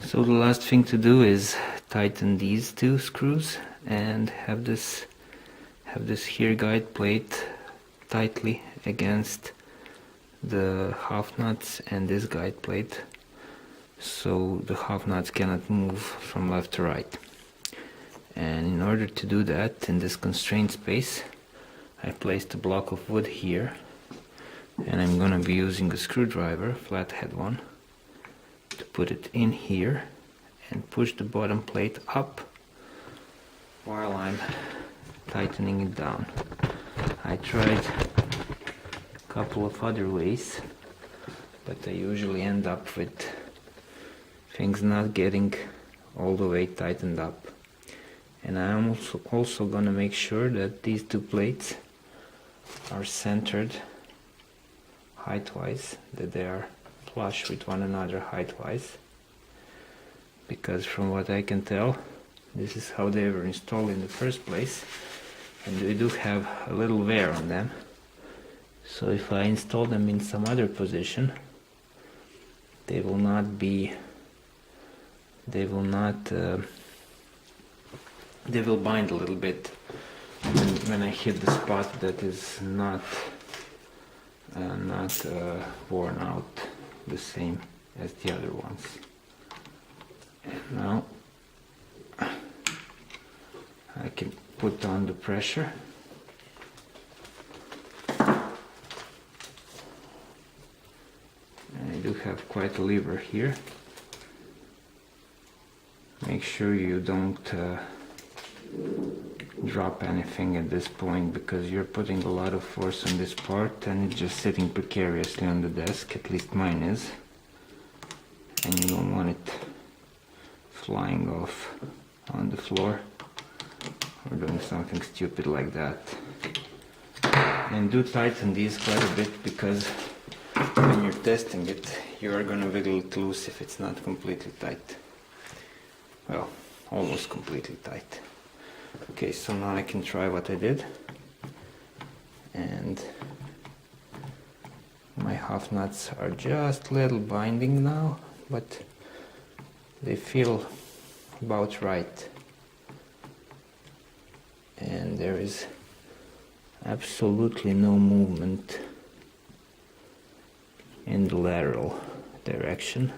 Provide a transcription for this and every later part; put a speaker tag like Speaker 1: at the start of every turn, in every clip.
Speaker 1: So the last thing to do is tighten these two screws and have this here guide plate tightly against the half nuts and this guide plate, so the half nuts cannot move from left to right. And in order to do that, in this constrained space, I placed a block of wood here, and I'm gonna be using a screwdriver, flathead one, to put it in here and push the bottom plate up while I'm tightening it down. I tried a couple of other ways, but I usually end up with things not getting all the way tightened up. And I'm also gonna make sure that these two plates are centered height-wise, that they are flush with one another height-wise, because from what I can tell, this is how they were installed in the first place, and they do have a little wear on them. So if I install them in some other position, they will bind a little bit when I hit the spot that is not worn out the same as the other ones. And now I can put on the pressure. And I do have quite a lever here. Make sure you don't drop anything at this point, because you're putting a lot of force on this part and it's just sitting precariously on the desk, at least mine is, and you don't want it flying off on the floor or doing something stupid like that. And do tighten these quite a bit, because when you're testing it, you are gonna wiggle it loose if it's not completely tight. Well, almost completely tight. Okay, so now I can try what I did, and my half nuts are just a little binding now, but they feel about right, and there is absolutely no movement in the lateral direction,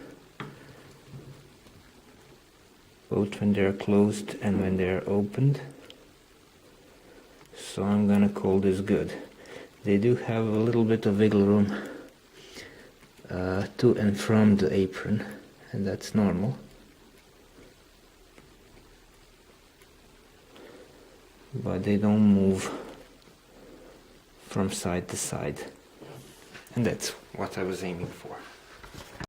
Speaker 1: both when they're closed and when they're opened. So I'm gonna call this good. They do have a little bit of wiggle room to and from the apron, and that's normal. But they don't move from side to side, and that's what I was aiming for.